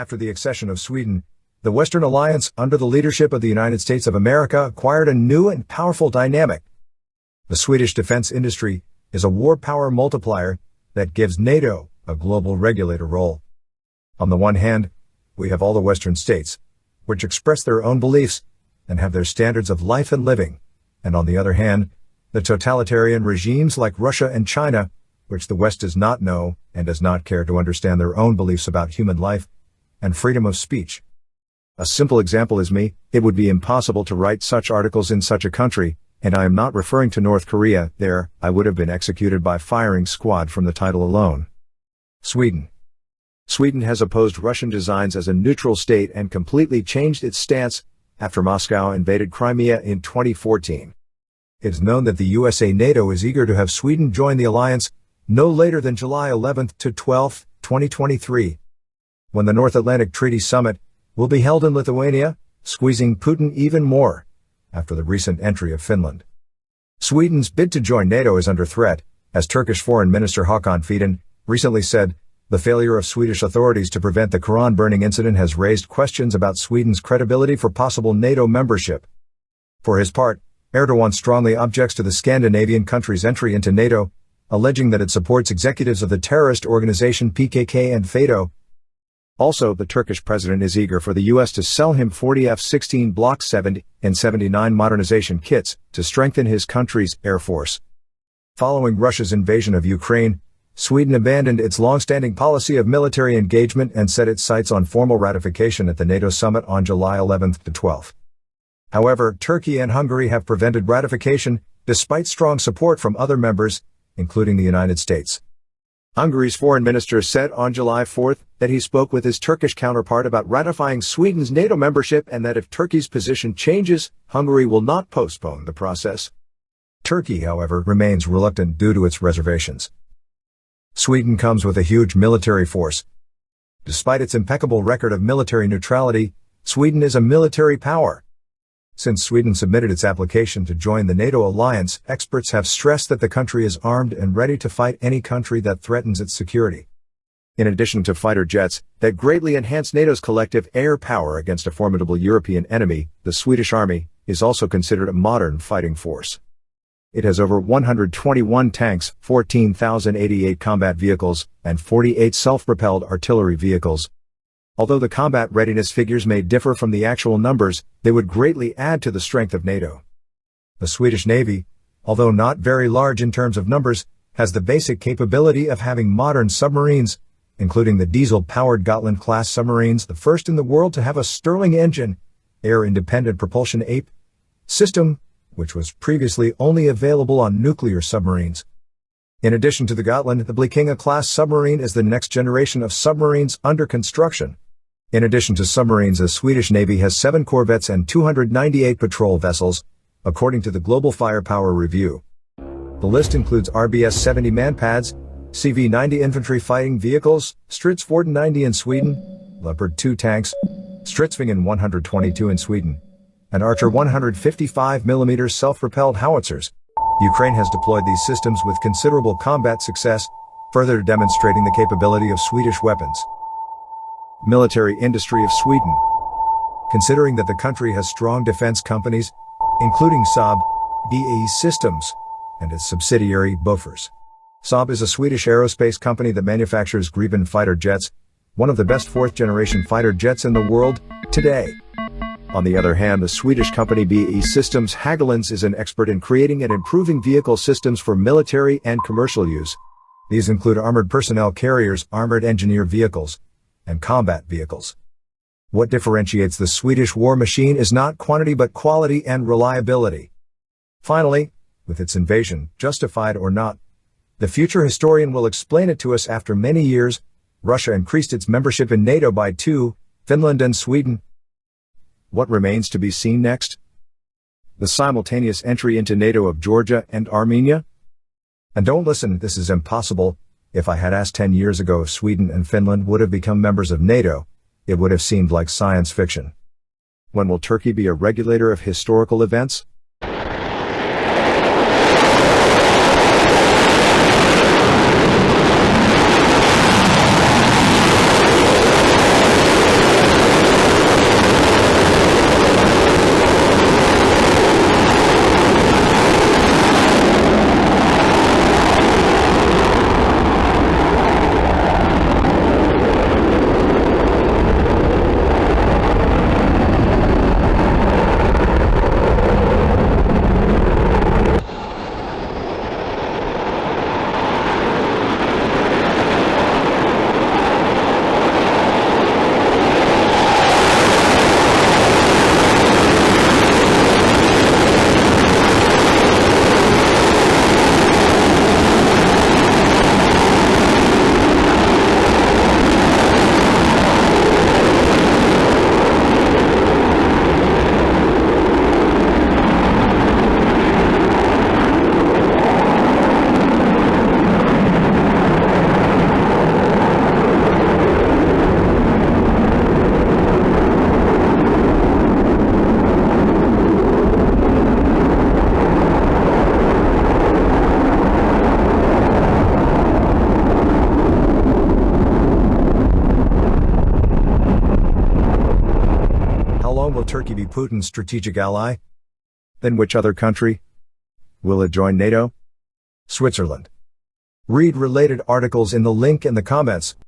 after the accession of Sweden, the Western Alliance, under the leadership of the United States of America, acquired a new and powerful dynamic. The Swedish defense industry is a war power multiplier that gives NATO a global regulator role. On the one hand, we have all the Western states, which express their own beliefs and have their standards of life and living, and on the other hand, the totalitarian regimes like Russia and China, which the West does not know and does not care to understand their own beliefs about human life and freedom of speech. A simple example is me. It would be impossible to write such articles in such a country, and I am not referring to North Korea. There, I would have been executed by firing squad from the title alone. Sweden. Sweden has opposed Russian designs as a neutral state and completely changed its stance after Moscow invaded Crimea in 2014. It is known that the USA NATO is eager to have Sweden join the alliance no later than July 11th to 12th, 2023, when the North Atlantic Treaty Summit will be held in Lithuania, squeezing Putin even more after the recent entry of Finland. Sweden's bid to join NATO is under threat, as Turkish Foreign Minister Hakan Fidan recently said. The failure of Swedish authorities to prevent the Quran burning incident has raised questions about Sweden's credibility for possible NATO membership. For his part, Erdogan strongly objects to the Scandinavian country's entry into NATO, alleging that it supports executives of the terrorist organization PKK and FATO. Also, the Turkish president is eager for the U.S. to sell him 40 F-16 Block 70 and 79 modernization kits to strengthen his country's air force. Following Russia's invasion of Ukraine, Sweden abandoned its long-standing policy of military engagement and set its sights on formal ratification at the NATO summit on July 11th to 12th. However, Turkey and Hungary have prevented ratification, despite strong support from other members, including the United States. Hungary's foreign minister said on July 4th that he spoke with his Turkish counterpart about ratifying Sweden's NATO membership and that if Turkey's position changes, Hungary will not postpone the process. Turkey, however, remains reluctant due to its reservations. Sweden comes with a huge military force. Despite its impeccable record of military neutrality, Sweden is a military power. Since Sweden submitted its application to join the NATO alliance, experts have stressed that the country is armed and ready to fight any country that threatens its security. In addition to fighter jets that greatly enhance NATO's collective air power against a formidable European enemy, the Swedish army is also considered a modern fighting force. It has over 121 tanks, 14,088 combat vehicles, and 48 self-propelled artillery vehicles. Although the combat readiness figures may differ from the actual numbers, they would greatly add to the strength of NATO. The Swedish Navy, although not very large in terms of numbers, has the basic capability of having modern submarines, including the diesel-powered Gotland-class submarines, the first in the world to have a Stirling engine, air-independent propulsion APE system, which was previously only available on nuclear submarines. In addition to the Gotland, the Blekinge-class submarine is the next generation of submarines under construction. In addition to submarines, the Swedish Navy has 7 corvettes and 298 patrol vessels, according to the Global Firepower Review. The list includes RBS-70 manpads, CV-90 infantry fighting vehicles, Stridsvagn 90 in Sweden, Leopard 2 tanks, Stridsvagn 122 in Sweden, and Archer 155mm self-propelled howitzers. Ukraine has deployed these systems with considerable combat success, further demonstrating the capability of Swedish weapons. Military industry of Sweden. Considering that the country has strong defense companies, including Saab, BAE Systems, and its subsidiary Bofors. Saab is a Swedish aerospace company that manufactures Gripen fighter jets, one of the best fourth-generation fighter jets in the world today. On the other hand, the Swedish company BAE Systems Hägglunds is an expert in creating and improving vehicle systems for military and commercial use. These include armored personnel carriers, armored engineer vehicles, and combat vehicles. What differentiates the Swedish war machine is not quantity but quality and reliability. Finally, with its invasion, justified or not, the future historian will explain it to us after many years. Russia increased its membership in NATO by 2, Finland and Sweden. What remains to be seen next? The simultaneous entry into NATO of Georgia and Armenia? And don't listen, this is impossible. If I had asked 10 years ago if Sweden and Finland would have become members of NATO, it would have seemed like science fiction. When will Turkey be a regulator of historical events? will Turkey be Putin's strategic ally? Then which other country? Will it join NATO? Switzerland. Read related articles in the link in the comments.